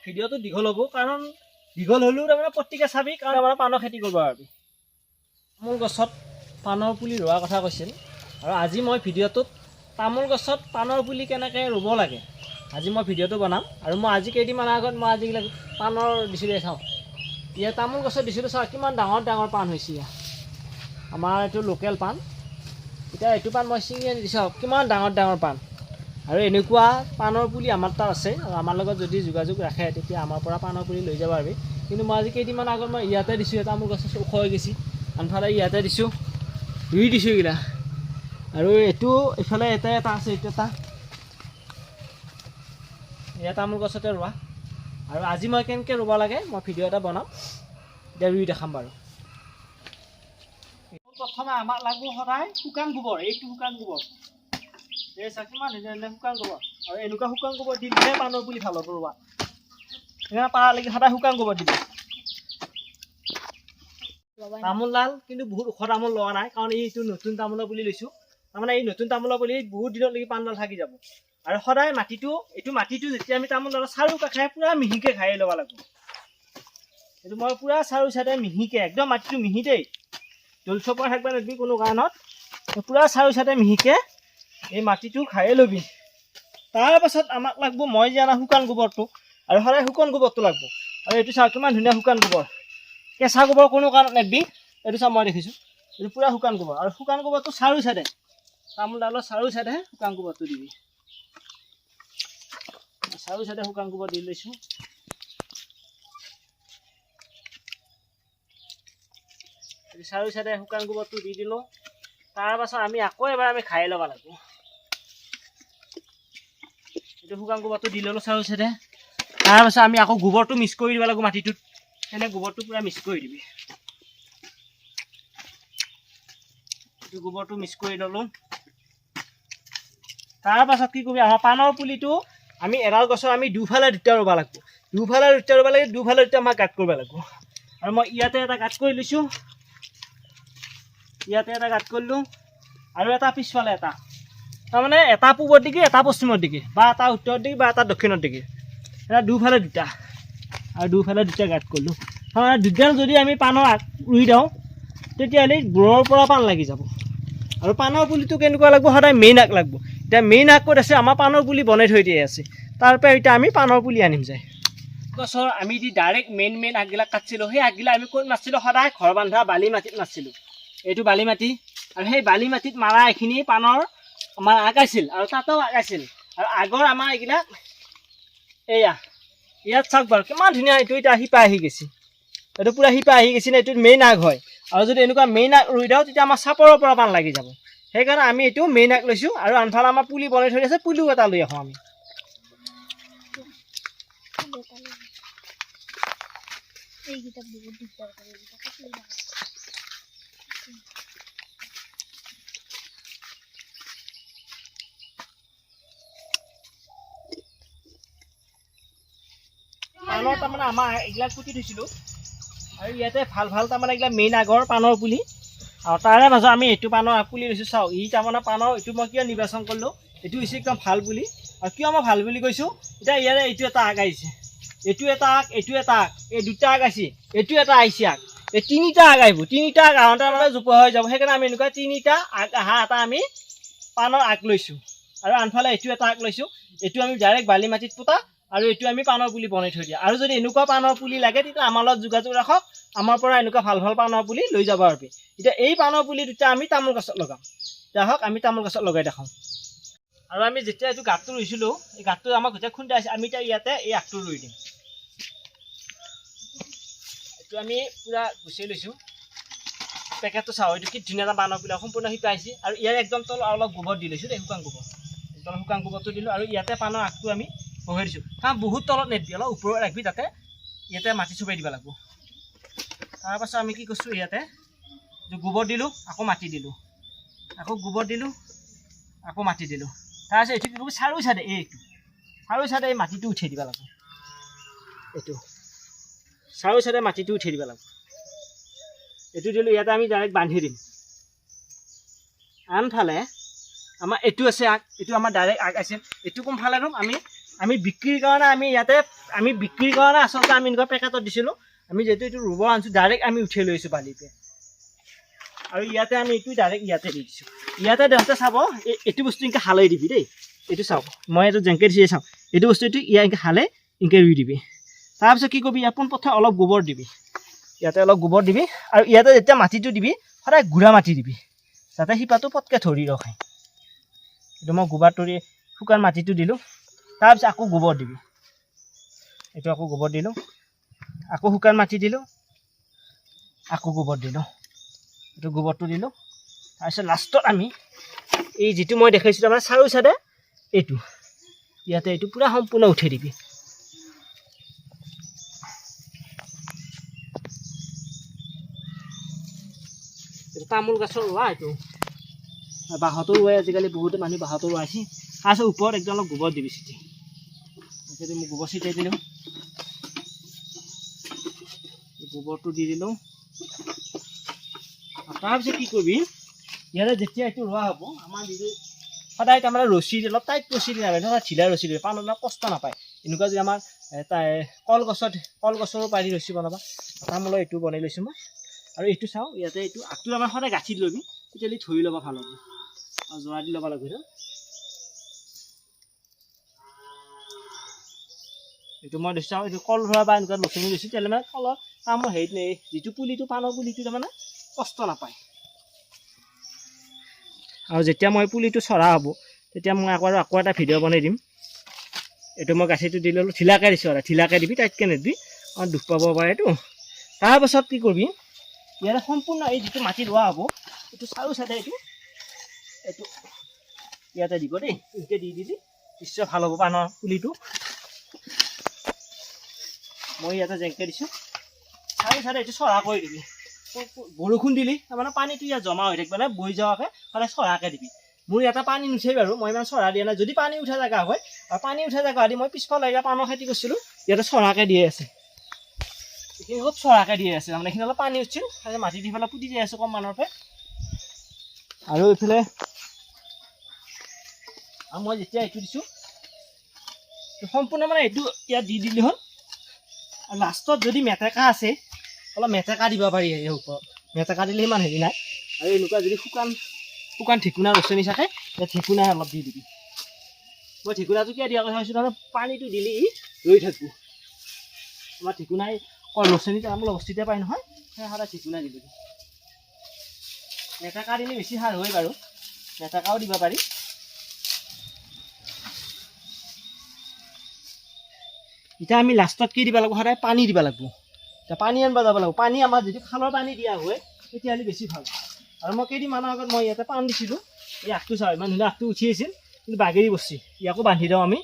ভিডিঅ'টো দীঘল হ'ব কাৰণ দীঘল হ'লেও তাৰমানে প্ৰত্যেকে চাবি কাৰণ আমাৰ পাণৰ খেতি কৰিব পাৰিবি তামোল গছত পাণৰ পুলি ৰোৱাৰ কথা কৈছিল আৰু আজি মই ভিডিঅ'টোত তামোল গছত পাণৰ পুলি কেনেকৈ ৰুব লাগে আজি মই ভিডিঅ'টো বনাম আৰু মই আজি কেইদিনমানৰ আগত মই আজিকালি পাণৰ দিছিলোঁ চাওঁ ইয়াত তামোল গছত দিছিলোঁ চাওঁ কিমান ডাঙৰ ডাঙৰ পাণ হৈছে ইয়াত আমাৰ এইটো লোকেল পাণ এতিয়া এইটো পাণ মই ছিঙি আনি দিছোঁ কিমান ডাঙৰ ডাঙৰ পাণ আৰু এনেকুৱা পাণৰ পুলি আমাৰ তাত আছে আৰু আমাৰ লগত যদি যোগাযোগ ৰাখে তেতিয়া আমাৰ পৰা পাণৰ পুলি লৈ যাব পাৰিবি কিন্তু মই আজি কেইদিনমান আগত মই ইয়াতে দিছোঁ তামোল গছ ওখ হৈ গৈছে আনফালে ইয়াতে দিছোঁ ৰুই দিছোঁ এইকেইটা আৰু এইটো এইফালে এটা আছে এইটো এটা এয়া তামোল গছতে ৰোৱা আৰু আজি মই কেনেকৈ ৰুব লাগে মই ভিডিঅ' এটা বনাম এতিয়া ৰুই দেখাম বাৰু প্ৰথমে আমাক লাগিব সদায় শুকান গোবৰ এইটো শুকান গোবৰ এই চাওক কিমান ধুনীয়া ধুনীয়া শুকান গোবৰ আৰু এনেকুৱা শুকান গোবৰ দিলেহে পাণৰ পুলি ভাল হ'ব ৰোৱা সেইকাৰণে পাৰালৈকে সদায় শুকান গোবৰ দিব তামোল ডাল কিন্তু বহুত ওখ তামোল লোৱা নাই কাৰণ এইটো নতুন তামোলৰ পুলি লৈছোঁ তাৰমানে এই নতুন তামোলৰ পুলি বহুত দিনলৈকে পাণডাল থাকি যাব আৰু সদায় মাটিটো যেতিয়া আমি তামোলডালৰ চাৰিওকাষে পূৰা মিহিকৈ খাই ল'ব লাগিব এইটো মই পূৰা চাৰিও চাইডে মিহিকৈ একদম মাটিটো মিহি দেই দল চপৰ থাকিব নিদিবি কোনো কাৰণত পূৰা চাৰিও চাইডে মিহিকৈ এই মাটিটো খাই ল'বি তাৰপাছত আমাক লাগিব মই যে অনা শুকান গোবৰটো আৰু সদায় শুকান গোবৰটো লাগিব আৰু এইটো চাওক কিমান ধুনীয়া শুকান গোবৰ কেঁচা গোবৰ কোনো কাৰণত নিদিবি এইটো চাওক মই দেখিছোঁ এইটো পূৰা শুকান গোবৰ আৰু শুকান গোবৰটো চাৰিও চাইডে তামোলডালৰ চাৰিও চাইডেহে শুকান গোবৰটো দিবি চাৰিও চাইডে শুকান গোবৰ দি লৈছোঁ চাৰিও চাইডে শুকান গোবৰটো দি দিলোঁ তাৰপাছত আমি আকৌ এবাৰ আমি খাই ল'ব লাগিব এইটো শুকান গোবৰটো দি ল'লোঁ চাৰিও চাইডে তাৰপাছত আমি আকৌ গোবৰটো মিক্স কৰি দিব লাগিব মাটিটোত এনে গোবৰটো পূৰা মিক্স কৰি দিবি এইটো গোবৰটো মিক্স কৰি ল'লোঁ তাৰপাছত কি কৰিবি আমাৰ পাণৰ পুলিটো আমি এডাল গছৰ আমি দুফালে দুটা ৰুব লাগিব দুফালে দুটা আমাক গাঁত কৰিব লাগিব আৰু মই ইয়াতে এটা গাঁত কৰি লৈছোঁ ইয়াতে এটা গাঁত কৰিলোঁ আৰু এটা পিছফালে এটা তাৰমানে এটা পূবৰ দিকে এটা পশ্চিমৰ দিকে বা এটা উত্তৰৰ দিকে বা এটা দক্ষিণৰ দিকে এটা দুফালে দুটা আৰু দুফালে দুটা গাঁত কৰিলোঁ তাৰমানে দুডাল যদি আমি পাণৰ আগ ৰুই দিওঁ তেতিয়াহ'লে দূৰৰ পৰা পাণ লাগি যাব আৰু পাণৰ পুলিটো কেনেকুৱা লাগিব সদায় মেইন আগ লাগিব এতিয়া মেইন আগ ক'ত আছে আমাৰ পাণৰ পুলি বনাই থৈ দিয়া আছে তাৰ পৰা এতিয়া আমি পাণৰ পুলি আনিম যায় গছৰ আমি যি ডাইৰেক্ট মেইন আগবিলাক কাটিছিলোঁ সেই আগবিলাক আমি ক'ত মাৰিছিলোঁ সদায় ঘৰ বন্ধা বালি মাটিত মাৰিছিলোঁ এইটো বালি মাটি আৰু সেই বালি মাটিত মাৰা এইখিনি পাণৰ আমাৰ আগ আছিল আৰু তাতেও আগ আছিল আৰু আগৰ আমাৰ এইবিলাক এয়া ইয়াত চাওক বাৰু কিমান ধুনীয়া এইটো এতিয়া শিপা আহি গৈছে এইটো পূৰা শিপা আহি গৈছে এইটো মেইন আগ হয় আৰু যদি এনেকুৱা মেইন আগ ৰুই দিওঁ তেতিয়া আমাৰ চাপৰৰ পৰা পাণ লাগি যাব সেইকাৰণে আমি এইটো মেইন আগ লৈছোঁ আৰু আনফালে আমাৰ পুলি বনাই থৈ আছে পুলিও এটা লৈ আহোঁ আমি পাণৰ তাৰমানে আমাৰ এইবিলাক পুতি থৈছিলোঁ আৰু ইয়াতে ভাল তাৰমানে এইবিলাক মেইন আগৰ পাণৰ পুলি আৰু তাৰে মাজত আমি এইটো পাণৰ পুলি লৈছোঁ চাওক ই তাৰমানে পাণৰ এইটো মই কিয় নিৰ্বাচন কৰিলোঁ এইটো হৈছে একদম ভাল পুলি আৰু কিয় মই ভাল বুলি কৈছোঁ এতিয়া ইয়াৰে এইটো এটা আগ আহিছে এইটো এটা আগ এই দুটা আগ আহিছে এইটো এটা আহিছে আগ এই তিনিটা আগ আহিব তিনিটা আগ আহোঁতে মানে জোপোহা হৈ যাব সেইকাৰণে আমি এনেকুৱা তিনিটা আগ আহা এটা আমি পাণৰ আগ লৈছোঁ আৰু আনফালে এইটো এটা আগ লৈছোঁ এইটো আমি ডাইৰেক্ট বালি মাটিত পোতা আৰু এইটো আমি পাণৰ পুলি বনাই থৈ দিয়া আৰু যদি এনেকুৱা পাণৰ পুলি লাগে তেতিয়া আমাৰ লগত যোগাযোগ ৰাখক আমাৰ পৰা এনেকুৱা ভাল পাণৰ পুলি লৈ যাব পাৰিবি এতিয়া এই পাণৰ পুলি দুটা আমি তামোল গছত লগাম এতিয়া হওক আমি তামোল গছত লগাই দেখাওঁ আৰু আমি যেতিয়া এইটো গাঁতটো ৰুইছিলোঁ এই গাঁতটো আমাক গোটেই খুন্দাই আছে আমি এতিয়া ইয়াতে এই আগটো ৰুই দিম এইটো আমি পূৰা গুচাই লৈছোঁ পেকেটটো চাওঁ এইটো কি ধুনীয়া এটা পাণৰ পুলি সম্পূৰ্ণ শিপা আহিছে আৰু ইয়াৰ একদম তল অলপ গোবৰ দি লৈছোঁ দেই শুকান গোবৰ একদম শুকান গোবৰটো দিলোঁ আৰু ইয়াতে পাণৰ আগটো আমি বহাই দিছোঁ কাৰণ বহুত তলত নেদবি অলপ ওপৰত ৰাখবি যাতে ইয়াতে মাটি চপাই দিব লাগিব তাৰপাছত আমি কি কৰিছোঁ ইয়াতে গোবৰ দিলোঁ আকৌ মাটি দিলোঁ আকৌ গোবৰ দিলোঁ আকৌ মাটি দিলোঁ তাৰপিছত এইটো কি কৰিব চাৰিও চাইডে চাৰিও চাইডে এই মাটিটো উঠাই দিব লাগিব এইটো চাৰিও চাইডে মাটিটো উঠাই দিব লাগিব এইটো দিলোঁ ইয়াতে আমি ডাইৰেক্ট বান্ধি দিম আনফালে আমাৰ এইটো আছে আগ এইটো আমাৰ ডাইৰেক্ট আগ আছে এইটো কোনফালে ৰুম আমি আমি বিক্ৰীৰ কাৰণে আচলতে আমি এনেকুৱা পেকেটত দিছিলোঁ আমি যিহেতু এইটো ৰুব আনিছোঁ ডাইৰেক্ট আমি উঠাই লৈ আহিছোঁ বালিতে আৰু ইয়াতে আমি এইটো ডাইৰেক্ট ইয়াতে দি দিছোঁ ইয়াতে দেওঁতে চাব এইটো বস্তু এনেকৈ হালাই দিবি দেই এইটো চাওক মই এইটো যেনেকৈ দিছোঁ চাওঁ এইটো বস্তু এইটো ইয়াত এনেকৈ হালে এনেকৈ ৰুই দিবি তাৰপিছত কি কৰিবি পোন প্ৰথমে অলপ গোবৰ দিবি ইয়াতে অলপ গোবৰ দিবি আৰু ইয়াতে যেতিয়া মাটিটো দিবি সদায় গুড়া মাটি দিবি যাতে শিপাটো পটকৈ ধৰি ৰখায় এইটো মই গোবৰ তৰি শুকান মাটিটো দিলোঁ তাৰপিছত আকৌ গোবৰ দিবি এইটো আকৌ গোবৰ দিলোঁ আকৌ শুকান মাটি দিলোঁ আকৌ গোবৰ দিলোঁ এইটো গোবৰটো দিলোঁ তাৰপিছত লাষ্টত আমি এই যিটো মই দেখাইছিলোঁ আমাৰ চাৰিও চাইডে এইটো ইয়াতে এইটো পূৰা সম্পূৰ্ণ উঠাই দিবি এইটো তামোল গছৰ ৰোৱা এইটো বাঁহতো ৰোৱাই আজিকালি বহুতে মানুহ বাঁহতো ৰোৱাইছে তাৰপিছত ওপৰত একদম অলপ গোবৰ দিবি চিটি মই গোবৰ চিটিয়াই দিলোঁ গোবৰটো দি দিলোঁ তাৰপিছত কি কৰিবি ইয়াতে যেতিয়া এইটো ৰোৱা হ'ব আমাৰ যিটো সদায় তাৰমানে ৰছী অলপ টাইট ৰছী দি নাপায় নহয় ঢিলা ৰছী দিয়ে পাণত কষ্ট নাপায় এনেকুৱা যে আমাৰ কলগছৰো পাৰি ৰছী বনাবা তামোলৰ এইটো বনাই লৈছোঁ মই আৰু এইটো চাওঁ ইয়াতে এইটো আগটো আমাৰ সদায় গাঁঠি ল'বি তেতিয়াহ'লে ধৰি ল'ব ভাল হ'ব আৰু জৰা দি ল'ব লাগিব এইটো মই দিছোঁ চাওঁ এইটো কল ধৰা বা এনেকুৱা লচুনি দিছোঁ তেতিয়াহ'লে মানে কলৰ তামৰ হেৰিত যিটো পুলিটো পাণৰ পুলিটো তাৰমানে কষ্ট নাপায় আৰু যেতিয়া মই পুলিটো চৰা হ'ব তেতিয়া মই আকৌ এটা ভিডিঅ' বনাই দিম এইটো মই গাঁঠিটো দি ল'লোঁ ঢিলাকৈ দিছোঁ আৰু ঢিলাকৈ দিবি টাইটকৈ নিদিবি আৰু দুখ পাব পাৰে এইটো তাৰপাছত কি কৰিবি ইয়াতে সম্পূৰ্ণ এই যিটো মাটি ৰোৱা হ'ব এইটো চাৰিও চাইডে এইটো ইয়াতে দিব দেই এনেকৈ দি দিলি নিশ্চয় ভাল হ'ব পাণৰ পুলিটো মই ইয়াতে যেনেকৈ দিছোঁ চাৰিও চাইডে এইটো চৰা কৰি দিবি বৰষুণ দিলি তাৰমানে পানীটো ইয়াত জমা হৈ থাকিব মানে বৈ যোৱাকৈ সদায় চৰাকৈ দিবি মোৰ ইয়াতে পানী নুঠে বাৰু মই ইমান চৰা দিয়া নাই যদি পানী উঠা জেগা হয় আৰু পানী উঠা জেগা দি মই পিছফালে এতিয়া পাণৰ খেতি কৰিছিলোঁ ইয়াতে চৰাকৈ দিয়ে আছে এইখিনি খুব চৰাকৈ দিয়ে আছে তাৰমানে এইখিনি অলপ পানী উঠিছিল মাটি দি পেলাই পুতি যাই আছোঁ কম মানৰ পৰা আৰু এইফালে আৰু মই যেতিয়া এইটো দিছোঁ সম্পূৰ্ণ মানে এইটো ইয়াত দি দিলি হ'ল আৰু লাষ্টত যদি মেটেকা আছে অলপ মেটেকা দিব পাৰি এই ওপৰত মেটেকা দিলে ইমান হেৰি নাই আৰু এনেকুৱা যদি শুকান ঠেকুনা ৰচনি থাকে ঠেকুনা অলপ দি দিবি মই ঠেকুনাটো কিয় দিয়া কথা হৈছোঁ তাৰমানে পানীটো দিলি ৰৈ থাকিব আমাৰ ঠেকুনাই ৰচনিত আমাৰ অৱস্থিতে পায় নহয় সেই সদায় ঠেকুনা দি দিবি মেটেকা দিলে বেছি সাৰ হয় বাৰু মেটেকাও দিব পাৰি এতিয়া আমি লাষ্টত কি দিব লাগিব সদায় পানী দিব লাগিব এতিয়া পানী আনিব যাব লাগিব পানী আমাৰ যদি খালৰ পানী দিয়া হয় তেতিয়াহ'লে বেছি ভাল আৰু মই কেইদিনমানৰ আগত মই ইয়াতে পাণ দিছিলোঁ এই আগটো চাওঁ ইমান ধুনীয়া আগটো উঠি আহিছিল কিন্তু বাগেৰি বস্তি ইয়াকো বান্ধি দিওঁ আমি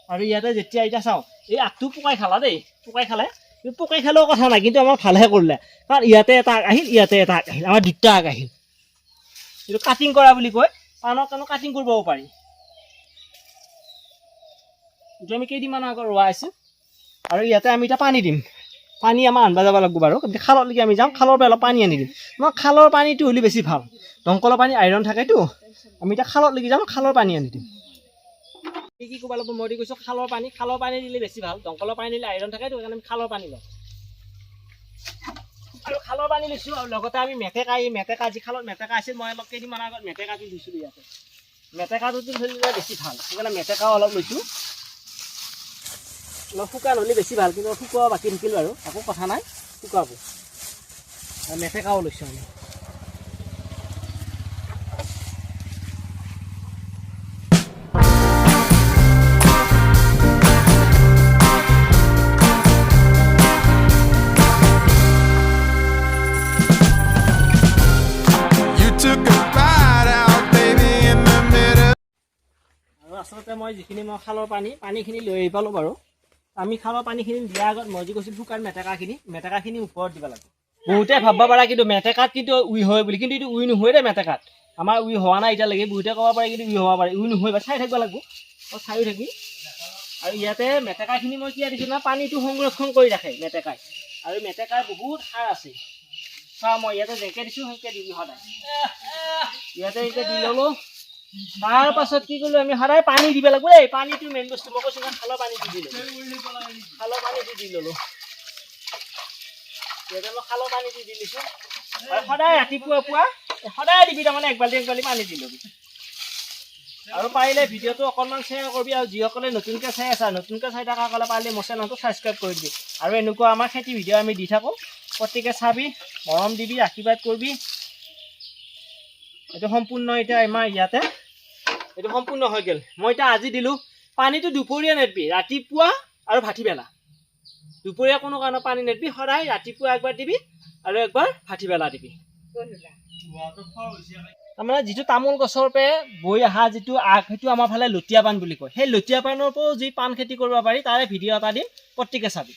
আৰু ইয়াতে যেতিয়া এতিয়া চাওঁ এই আগটো পোকাই খালা দেই পোকাই খালে কিন্তু পোকাই খালেও কথা নাই কিন্তু আমাৰ ভালহে কৰিলে কাৰণ ইয়াতে এটা আগ আহিল ইয়াতে এটা আগ আহিল আমাৰ দুটা আগ আহিল এইটো কাটিং কৰা বুলি কয় পাণৰ কাৰণে কাটিং কৰিব পাৰি এইটো আমি কেইদিনমানৰ আগত ৰোৱা আছে আৰু ইয়াতে আমি এতিয়া পানী দিম পানী আমাৰ আনিব যাব লাগিব বাৰু কিন্তু খাললৈকে আমি যাম খালৰ পৰা অলপ পানী আনি দিম মই খালৰ পানীটো হ'লে বেছি ভাল দমকলৰ পানী আইৰণ থাকেতো আমি এতিয়া খাললৈকে যাম খালৰ পানী আনি দিম কি ক'ব লাগিব মই কৈছোঁ খালৰ পানী দিলে বেছি ভাল দমকলৰ পানী দিলে আইৰণ থাকেতো সেইকাৰণে আমি খালৰ পানী লওঁ আৰু খালৰ পানী লৈছোঁ আৰু লগতে আমি মেটেকা যি খালত মেটেকা আছিল মই অলপ কেইদিনমানৰ আগত মেটেকাটো দিছিলোঁ ইয়াতে মেটেকাটোতো ধৰিলে বেছি ভাল সেইকাৰণে মেটেকাও অলপ লৈছোঁ অলপ শুকান হ'লে বেছি ভাল কিন্তু শুকোৱা বাকী থাকিলোঁ আৰু একো কথা নাই শুকাব আৰু মেটেকাও লৈছোঁ আমি আৰু আচলতে মই যিখিনি মই খালৰ পানীখিনি লৈ আহি পালোঁ বাৰু আমি খালৰ পানীখিনি দিয়াৰ আগত মই যি কৈছিলোঁ শুকান মেটেকাখিনি ওপৰত দিব লাগিব বহুতে ভাবিব পাৰে কিন্তু মেটেকাত কিন্তু উই হয় বুলি কিন্তু এইটো উই নহয় দেই মেটেকাত আমাৰ উই হোৱা নাই এতিয়ালৈকে বহুতে ক'ব পাৰে কিন্তু উই হ'ব পাৰে উই নহয় বা চাই থাকিব লাগিব চাইও থাকি আৰু ইয়াতে মেটেকাখিনি মই কিয় দিছোঁ না পানীটো সংৰক্ষণ কৰি ৰাখে মেটেকাই আৰু মেটেকাৰ বহুত সাৰ আছে চোৱা মই ইয়াতে যেনেকৈ দিছোঁ সেনেকৈ দিবি সদায় ইয়াতে এতিয়া দি ল'লোঁ তাৰ পাছত কি কৰিলো আমি সদায় পানী দিব লাগিব এই পানীটো মেইন বস্তু মই কৈছো ইমান খালৰ পানী দি খালৰ পানী দি ললো মই খালৰ পানী দি লৈছো আৰু সদায় ৰাতিপুৱা পুৱা সদায় দিবি তাৰমানে এক বাল্টি পানী দি লবি আৰু পাৰিলে ভিডিঅ'টো অকণমান শ্বেয়াৰ কৰিবি আৰু যিসকলে নতুনকৈ চাই আছা নতুনকৈ চাই থকাসকলে পাৰিলে মোৰ চেনেলটো ছাবস্ক্ৰাইব কৰি দিবি আৰু এনেকুৱা আমাৰ খেতি ভিডিঅ' আমি দি থাকোঁ প্ৰত্যেকে চাবি মৰম দিবি আশীৰ্বাদ কৰিবি এইটো সম্পূৰ্ণ এতিয়া আমাৰ ইয়াতে এইটো সম্পূৰ্ণ হৈ গ'ল মই এতিয়া আজি দিলোঁ পানীটো দুপৰীয়া নেদবি ৰাতিপুৱা আৰু ভাটিবেলা দুপৰীয়া কোনো কাৰণত পানী নেদবি সদায় ৰাতিপুৱা একবাৰ দিবি আৰু একবাৰ ভাটিবেলা দিবি তাৰমানে যিটো তামোল গছৰ পৰা বৈ অহা যিটো আগ সেইটো আমাৰ ফালে লটীয়া পাণ বুলি কয় সেই লটীয়া পাণৰ পৰাও যি পাণ খেতি কৰিব পাৰি তাৰে ভিডিঅ' এটা দিম প্ৰত্যেকে চাবি